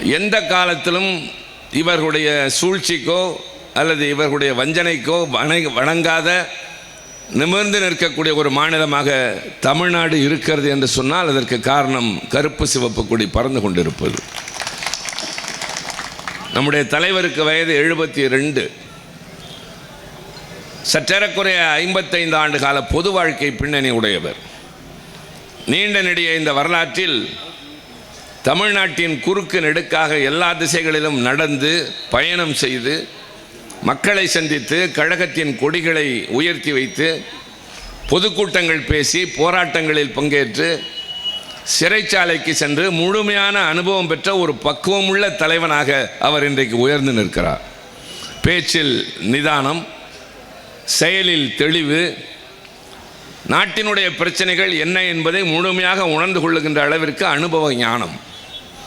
எந்த காலத்திலும் இவர்களுடைய சூழ்ச்சிக்கோ அல்லது இவர்களுடைய வஞ்சனைக்கோ வணங்காத நிமிர்ந்து நிற்கக்கூடிய ஒரு மாநிலமாக தமிழ்நாடு இருக்கிறது என்று சொன்னால் அதற்கு காரணம் கருப்பு சிவப்பு கொடி பறந்து கொண்டிருப்பது. நம்முடைய தலைவருக்கு வயது 72. சற்றேறக்குறைய 55 ஆண்டு கால பொது வாழ்க்கை பின்னணி உடையவர். நீண்ட நெடிய இந்த வரலாற்றில் தமிழ்நாட்டின் குறுக்கு நெடுக்காக எல்லா திசைகளிலும் நடந்து பயணம் செய்து மக்களை சந்தித்து கழகத்தின் கொடிகளை உயர்த்தி வைத்து பொதுக்கூட்டங்கள் பேசி போராட்டங்களில் பங்கேற்று சிறைச்சாலைக்கு சென்று முழுமையான அனுபவம் பெற்ற ஒரு பக்குவமுள்ள தலைவனாக அவர் இன்றைக்கு உயர்ந்து நிற்கிறார். பேச்சில் நிதானம், செயலில் தெளிவு, நாட்டினுடைய பிரச்சனைகள் என்ன என்பதை முழுமையாக உணர்ந்து கொள்ளுகின்ற அளவிற்கு அனுபவ ஞானம்.